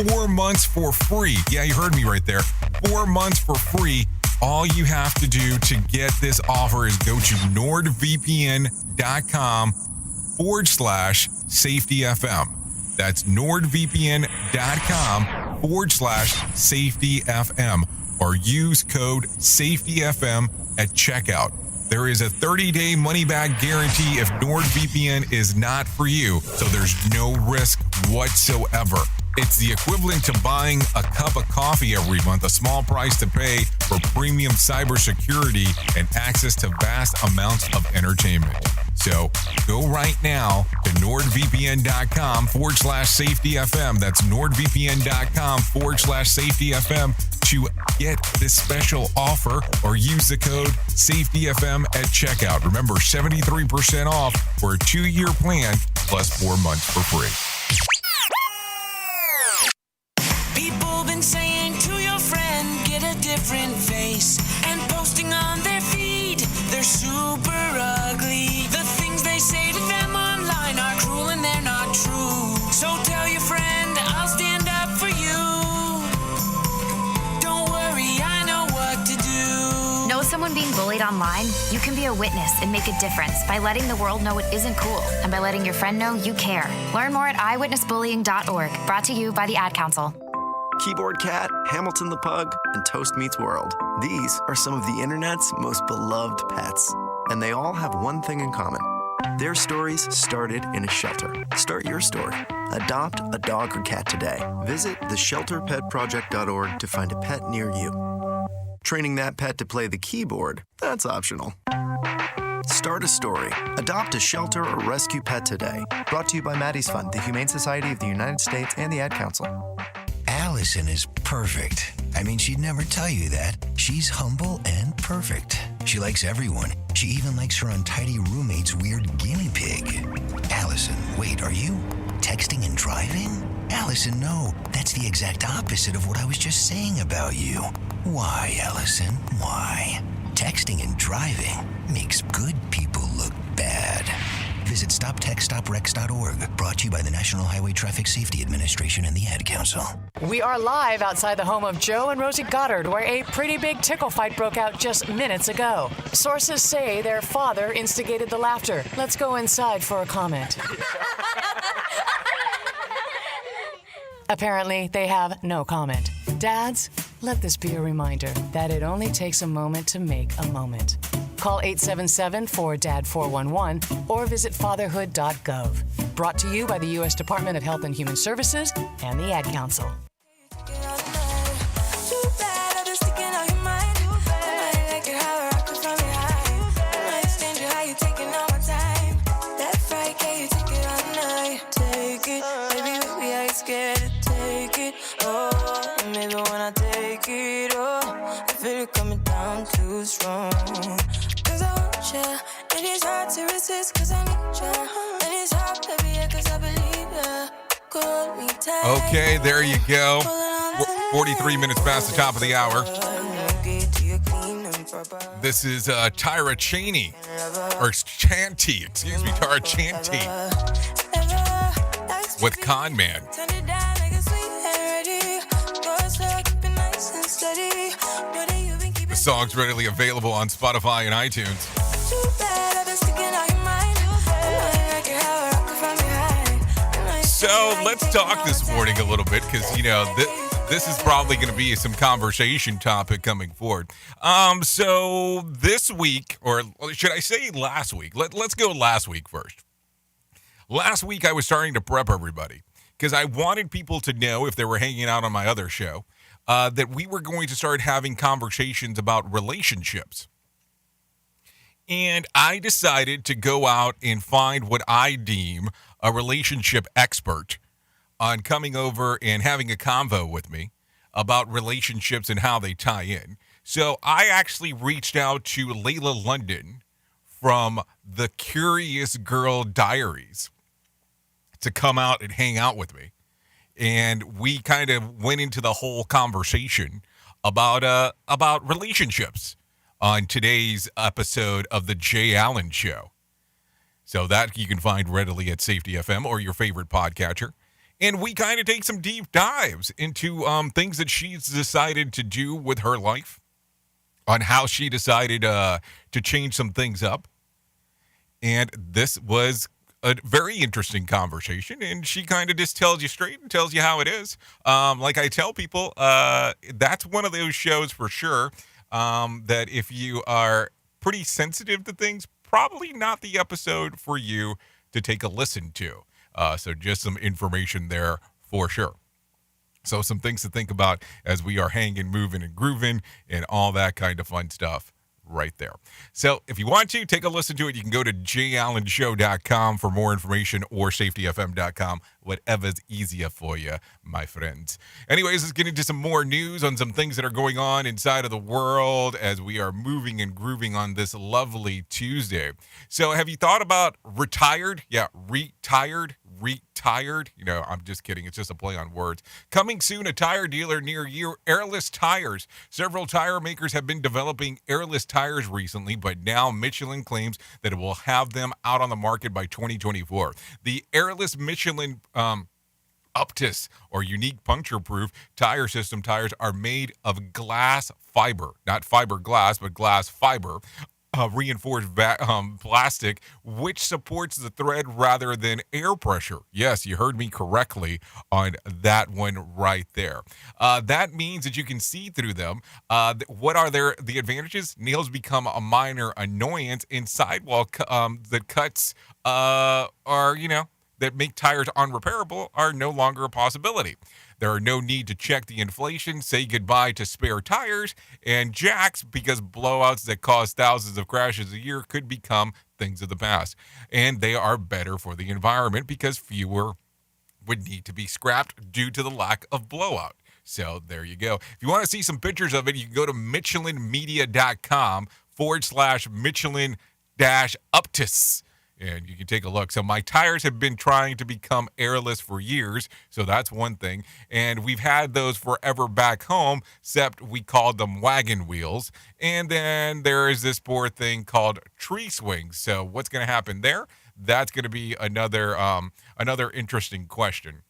4 months for free. Yeah, you heard me right there. 4 months for free. All you have to do to get this offer is go to nordvpn.com/safetyfm. That's nordvpn.com/safetyfm, or use code safetyfm at checkout. There is a 30-day money-back guarantee if NordVPN is not for you, so there's no risk whatsoever. It's the equivalent to buying a cup of coffee every month, a small price to pay for premium cybersecurity and access to vast amounts of entertainment. So go right now to nordvpn.com/safetyfm. That's nordvpn.com/safetyfm to get this special offer, or use the code safetyfm at checkout. Remember, 73% off for a 2-year plan plus 4 months for free. People been saying to your friend, get a different face, and posting on their feed, they're super ugly. The things they say to them online are cruel and they're not true. So tell your friend, I'll stand up for you. Don't worry, I know what to do. Know someone being bullied online? You can be a witness and make a difference by letting the world know it isn't cool, and by letting your friend know you care. Learn more at eyewitnessbullying.org. Brought to you by the Ad Council. Keyboard Cat, Hamilton the Pug, and Toast Meets World. These are some of the internet's most beloved pets, and they all have one thing in common. Their stories started in a shelter. Start your story. Adopt a dog or cat today. Visit theshelterpetproject.org to find a pet near you. Training that pet to play the keyboard, that's optional. Start a story. Adopt a shelter or rescue pet today. Brought to you by Maddie's Fund, the Humane Society of the United States, and the Ad Council. Allison is perfect. I mean, she'd never tell you that. She's humble and perfect. She likes everyone. She even likes her untidy roommate's weird guinea pig. Allison, wait, are you texting and driving? Allison, no. That's the exact opposite of what I was just saying about you. Why, Allison? Why? Texting and driving makes good people look bad. Visit StopTextStopWrecks.org. Brought to you by the National Highway Traffic Safety Administration and the Ad Council. We are live outside the home of Joe and Rosie Goddard, where a pretty big tickle fight broke out just minutes ago. Sources say their father instigated the laughter. Let's go inside for a comment. Apparently, they have no comment. Dads, let this be a reminder that it only takes a moment to make a moment. Call 877-4DAD-411 or visit fatherhood.gov. Brought to you by the U.S. Department of Health and Human Services and the Ad Council. Coming down too strong. Cause I want you, and it's hard to resist. Cause I need you, and it's hard to be here. Cause I believe you. Call me tight. Okay, there you go. 43 minutes past the top of the hour. This is Tyra Chaney, or Chanty, excuse me, Tyra Chanty with Con Man. The song's readily available on Spotify and iTunes. So let's talk this morning a little bit, because, you know, this is probably going to be some conversation topic coming forward. So this week, or should I say last week? Let's go last week first. Last week I was starting to prep everybody, because I wanted people to know, if they were hanging out on my other show, that we were going to start having conversations about relationships. And I decided to go out and find what I deem a relationship expert on coming over and having a convo with me about relationships and how they tie in. So I actually reached out to Layla London from the Curious Girl Diaries to come out and hang out with me. And we kind of went into the whole conversation about relationships on today's episode of the Jay Allen Show. So that you can find readily at Safety FM or your favorite podcatcher. And we kind of take some deep dives into things that she's decided to do with her life, on how she decided to change some things up. And this was a very interesting conversation, and she kind of just tells you straight and tells you how it is. Like I tell people, that's one of those shows for sure that if you are pretty sensitive to things, probably not the episode for you to take a listen to. So just some information there for sure. So some things to think about as we are hanging, moving, and grooving and all that kind of fun stuff right there. So if you want to take a listen to it, you can go to jallenshow.com for more information, or safetyfm.com, whatever's easier for you, my friends. Anyways, let's get into some more news on some things that are going on inside of the world as we are moving and grooving on this lovely Tuesday. So have you thought about retired? Yeah, retired. You know, I'm just kidding. It's just a play on words. Coming soon, a tire dealer near you, airless tires. Several tire makers have been developing airless tires recently, but now Michelin claims that it will have them out on the market by 2024. The airless Michelin Uptis, or unique puncture-proof tire system tires, are made of glass fiber, not fiberglass, but glass fiber. Reinforced plastic, which supports the thread rather than air pressure. Yes, you heard me correctly on that one right there. That means that you can see through them. What are the advantages? Nails become a minor annoyance, and sidewall the cuts that make tires unrepairable are no longer a possibility. There are no need to check the inflation, say goodbye to spare tires and jacks, because blowouts that cause thousands of crashes a year could become things of the past. And they are better for the environment because fewer would need to be scrapped due to the lack of blowout. So there you go. If you want to see some pictures of it, you can go to michelinmedia.com/Michelin-Uptis. And you can take a look. So my tires have been trying to become airless for years. So that's one thing. And we've had those forever back home, except we called them wagon wheels. And then there is this poor thing called tree swings. So what's going to happen there? That's going to be another interesting question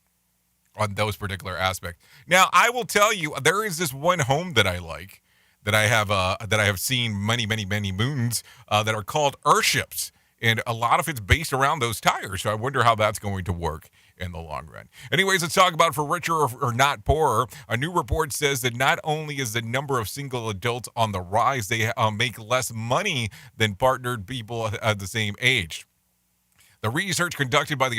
on those particular aspects. Now, I will tell you, there is this one home that I like, that I have seen many moons, that are called Airships. And a lot of it's based around those tires. So I wonder how that's going to work in the long run. Anyways, let's talk about for richer or not poorer. A new report says that not only is the number of single adults on the rise, they make less money than partnered people at the same age. The research conducted by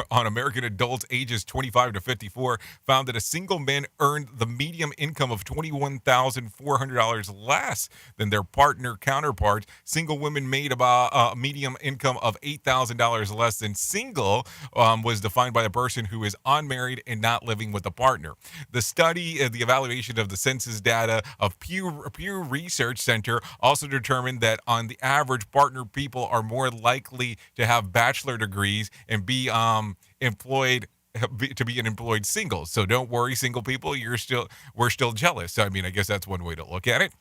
on American adults ages 25 to 54 found that a single man earned the median income of $21,400 less than their partner counterparts. Single women made about a median income of $8,000 less than single, was defined by a person who is unmarried and not living with a partner. The study, the evaluation of the census data of Pew Research Center also determined that on the average, partner people are more likely to have bachelor degrees and be employed single. So don't worry, single people, we're still jealous. So I mean, I guess that's one way to look at it.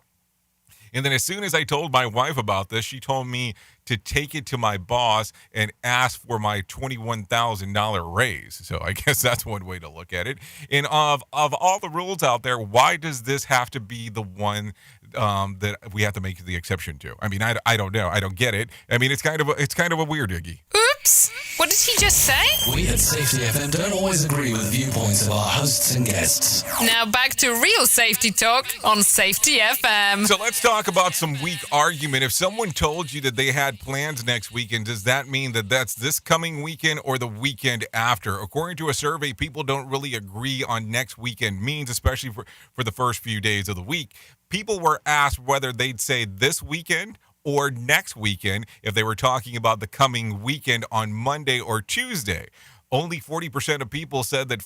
And then as soon as I told my wife about this, she told me to take it to my boss and ask for my $21,000 raise. So I guess that's one way to look at it. And of all the rules out there, why does this have to be the one that we have to make the exception to? I mean, I don't know. I don't get it. I mean, it's kind of a weird, Iggy. Oops! What did he just say? We at Safety FM don't always agree with the viewpoints of our hosts and guests. Now back to real safety talk on Safety FM. So let's talk about some weak argument. If someone told you that they had plans next weekend, does that mean that that's this coming weekend or the weekend after? According to a survey, people don't really agree on next weekend means, especially for the first few days of the week. People were asked whether they'd say this weekend or next weekend if they were talking about the coming weekend on Monday or Tuesday. Only 40% of people said that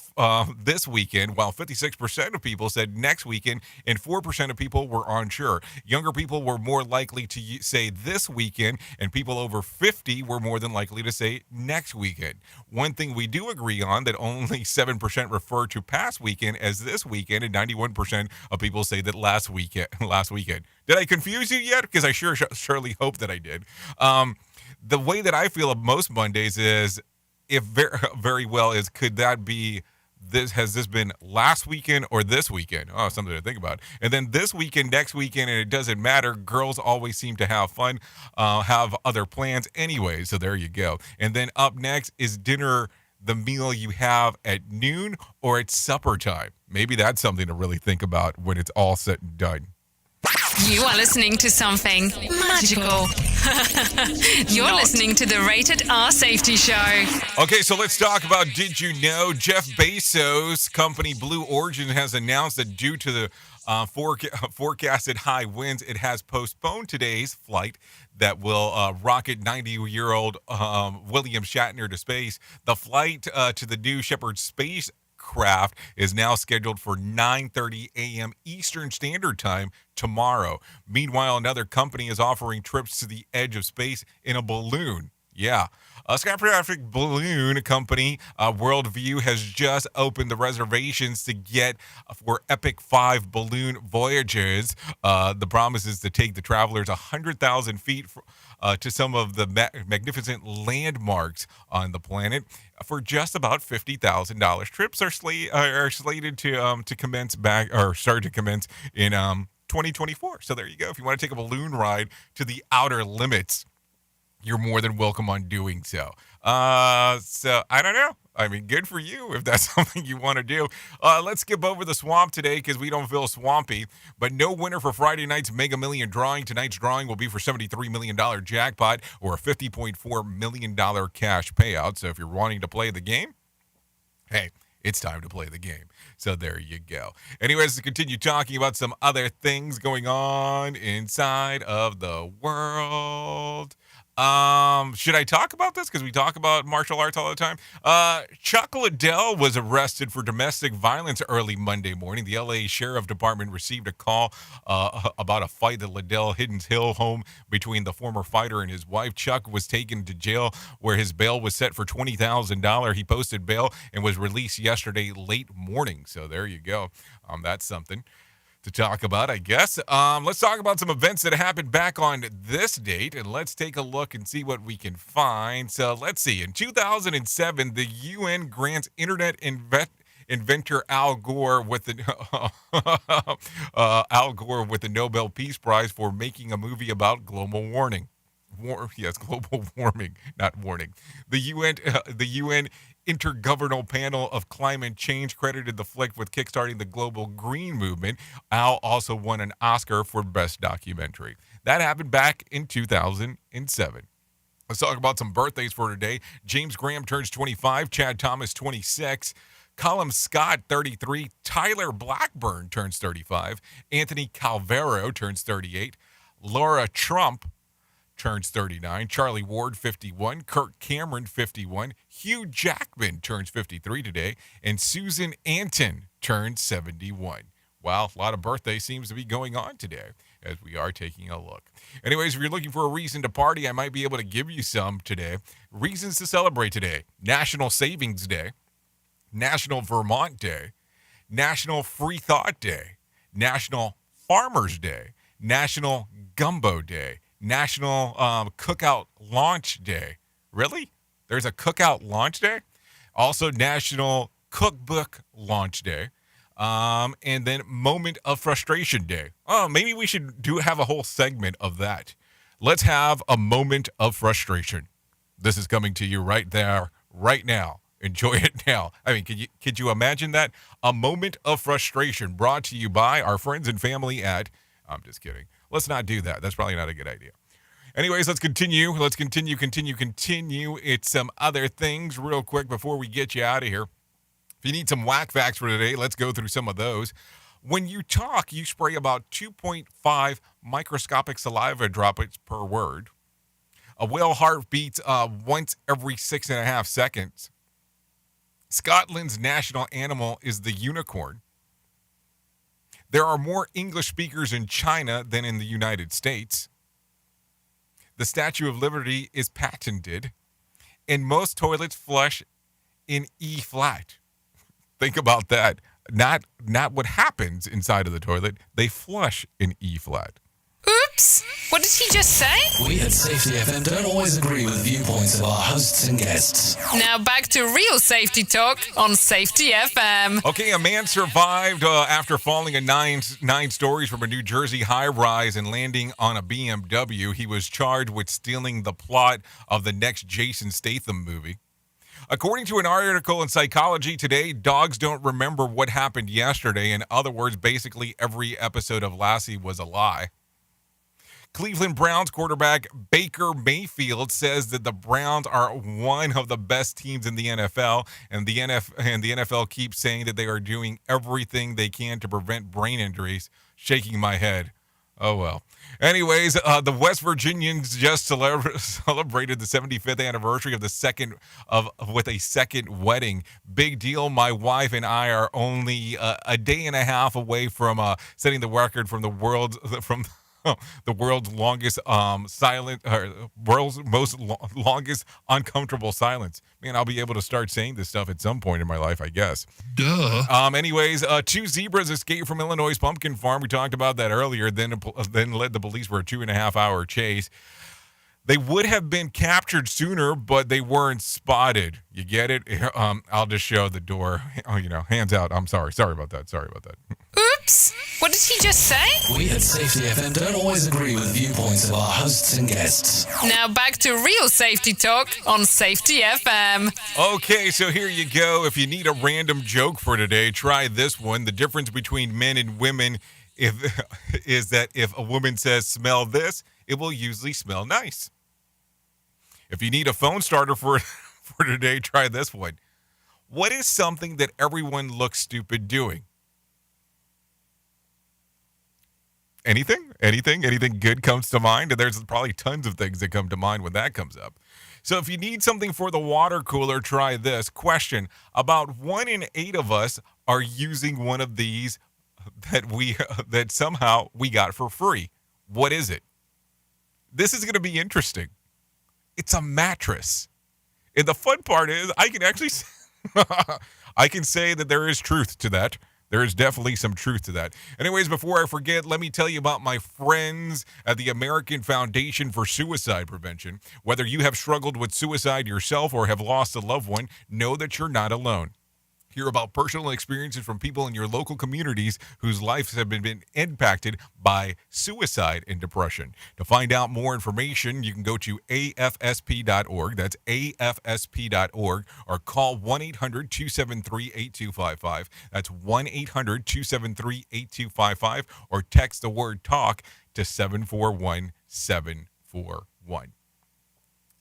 this weekend, while 56% of people said next weekend, and 4% of people were unsure. Younger people were more likely to say this weekend, and people over 50 were more than likely to say next weekend. One thing we do agree on, that only 7% refer to past weekend as this weekend, and 91% of people say that last weekend. Did I confuse you yet? Because I surely hope that I did. The way that I feel of most Mondays is, if very well is, could that be this? Has this been last weekend or this weekend? Oh, something to think about. And then this weekend, next weekend, and it doesn't matter. Girls always seem to have fun, have other plans anyway. So there you go. And then up next, is dinner the meal you have at noon or at supper time? Maybe that's something to really think about when it's all said and done. You are listening to something magical. You're listening to the Rated R Safety Show. Okay, so let's talk about Did You Know? Jeff Bezos' company Blue Origin has announced that due to the forecasted high winds, it has postponed today's flight that will rocket 90-year-old William Shatner to space. The flight to the New Shepard spacecraft is now scheduled for 9:30 a.m. Eastern Standard Time tomorrow. Meanwhile, another company is offering trips to the edge of space in a balloon. Yeah. A Skytraffic balloon company, Worldview, has just opened the reservations to get for Epic 5 balloon voyages. The promise is to take the travelers 100,000 feet to some of the magnificent landmarks on the planet for just about $50,000. Trips are slated to commence in 2024. So there you go. If you want to take a balloon ride to the outer limits, you're more than welcome on doing so. So I don't know. I mean, good for you if that's something you want to do. Let's skip over the swamp today because we don't feel swampy. But no winner for Friday night's Mega Million drawing. Tonight's drawing will be for $73 million jackpot or a $50.4 million cash payout. So if you're wanting to play the game, hey, it's time to play the game. So there you go. Anyways, to continue talking about some other things going on inside of the world. Should I talk about this? Because we talk about martial arts all the time. Chuck Liddell was arrested for domestic violence early Monday morning. The LA Sheriff Department received a call about a fight at Liddell Hiddens Hill home between the former fighter and his wife. Chuck was taken to jail where his bail was set for $20,000. He posted bail and was released yesterday late morning. So there you go. That's something to talk about, I guess. Let's talk about some events that happened back on this date, and let's take a look and see what we can find. So let's see. In 2007, the UN grants internet inventor Al Gore with the Nobel Peace Prize for making a movie about global warming. Global warming, not warning. The UN Intergovernmental Panel of Climate Change credited the flick with kickstarting the global green movement. Al also won an Oscar for Best Documentary. That happened back in 2007. Let's talk about some birthdays for today. James Graham turns 25, Chad Thomas 26, Colin Scott 33, Tyler Blackburn turns 35, Anthony Calvero turns 38, Laura Trump turns 39, Charlie Ward 51, Kirk Cameron 51, Hugh Jackman turns 53 today, and Susan Anton turns 71. Wow, a lot of birthdays seems to be going on today as we are taking a look. Anyways, if you're looking for a reason to party, I might be able to give you some today. Reasons to celebrate today: National Savings Day, National Vermont Day, National Free Thought Day, National Farmers Day, National Gumbo Day, National Cookout Launch Day. Really? There's a Cookout Launch Day? Also National Cookbook Launch Day. And then Moment of Frustration Day. Oh, maybe we should have a whole segment of that. Let's have a moment of frustration. This is coming to you right there, right now. Enjoy it now. I mean, could you imagine that? A moment of frustration brought to you by our friends and family at... I'm just kidding. Let's not do that. That's probably not a good idea. Anyways, let's continue. Let's continue. It's some other things real quick before we get you out of here. If you need some whack facts for today, let's go through some of those. When you talk, you spray about 2.5 microscopic saliva droplets per word. A whale heart beats once every 6.5 seconds. Scotland's national animal is the unicorn. There are more English speakers in China than in the United States. The Statue of Liberty is patented. And most toilets flush in E flat. Think about that. Not what happens inside of the toilet. They flush in E flat. Oops! What did he just say? We at Safety FM don't always agree with viewpoints of our hosts and guests. Now back to real safety talk on Safety FM. Okay, a man survived after falling in nine stories from a New Jersey high-rise and landing on a BMW. He was charged with stealing the plot of the next Jason Statham movie. According to an article in Psychology Today, dogs don't remember what happened yesterday. In other words, basically every episode of Lassie was a lie. Cleveland Browns quarterback Baker Mayfield says that the Browns are one of the best teams in the NFL, and the NFL keeps saying that they are doing everything they can to prevent brain injuries. Shaking my head. Oh, well. Anyways, the West Virginians just celebrated the 75th anniversary of with a second wedding. Big deal. My wife and I are only a day and a half away from setting the record from the world's longest longest uncomfortable silence. Man, I'll be able to start saying this stuff at some point in my life, I guess. Duh. Anyways, two zebras escaped from Illinois' pumpkin farm. We talked about that earlier. Then led the police for a 2.5-hour chase. They would have been captured sooner, but they weren't spotted. You get it? I'll just show the door. Oh, hands out. I'm sorry. Sorry about that. Oops! What did he just say? We at Safety FM don't always agree with viewpoints of our hosts and guests. Now back to real safety talk on Safety FM. Okay, so here you go. If you need a random joke for today, try this one. The difference between men and women is that if a woman says, smell this, it will usually smell nice. If you need a phone starter for today, try this one. What is something that everyone looks stupid doing? Anything good comes to mind? And there's probably tons of things that come to mind when that comes up. So if you need something for the water cooler, try this. Question: about 1 in 8 of us are using one of these that somehow we got for free. What is it? This is going to be interesting. It's a mattress. And the fun part is I can actually I can say that there is truth to that. There is definitely some truth to that. Anyways, before I forget, let me tell you about my friends at the American Foundation for Suicide Prevention. Whether you have struggled with suicide yourself or have lost a loved one, know that you're not alone. Hear about personal experiences from people in your local communities whose lives have been impacted by suicide and depression. To find out more information, you can go to afsp.org. That's afsp.org, or call 1-800-273-8255. That's 1-800-273-8255, or text the word TALK to 741-741.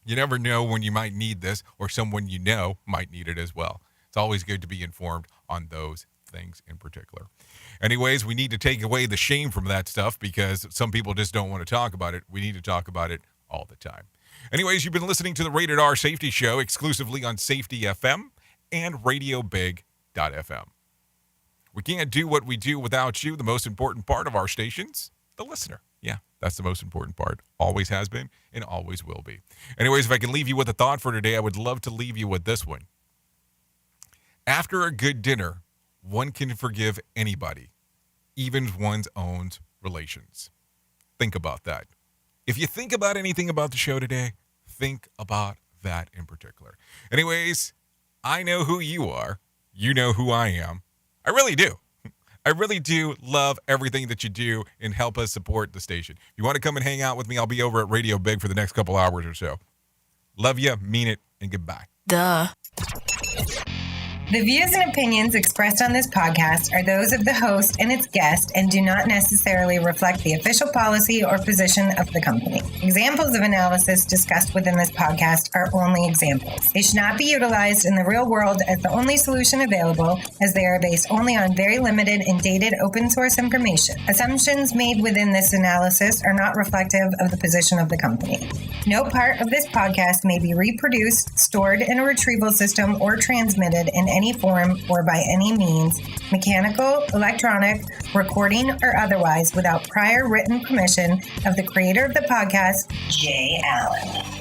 You never know when you might need this, or someone you know might need it as well. It's always good to be informed on those things in particular. Anyways, we need to take away the shame from that stuff because some people just don't want to talk about it. We need to talk about it all the time. Anyways, you've been listening to the Rated R Safety Show exclusively on Safety FM and RadioBig.fm. We can't do what we do without you. The most important part of our stations, the listener. Yeah, that's the most important part. Always has been and always will be. Anyways, if I can leave you with a thought for today, I would love to leave you with this one. After a good dinner, one can forgive anybody, even one's own relations. Think about that. If you think about anything about the show today, think about that in particular. Anyways, I know who you are. You know who I am. I really do. I really do love everything that you do and help us support the station. If you want to come and hang out with me, I'll be over at Radio Big for the next couple hours or so. Love you, mean it, and goodbye. Duh. The views and opinions expressed on this podcast are those of the host and its guest and do not necessarily reflect the official policy or position of the company. Examples of analysis discussed within this podcast are only examples. They should not be utilized in the real world as the only solution available, as they are based only on very limited and dated open source information. Assumptions made within this analysis are not reflective of the position of the company. No part of this podcast may be reproduced, stored in a retrieval system, or transmitted in any form or by any means, mechanical, electronic, recording, or otherwise, without prior written permission of the creator of the podcast, Jay Allen.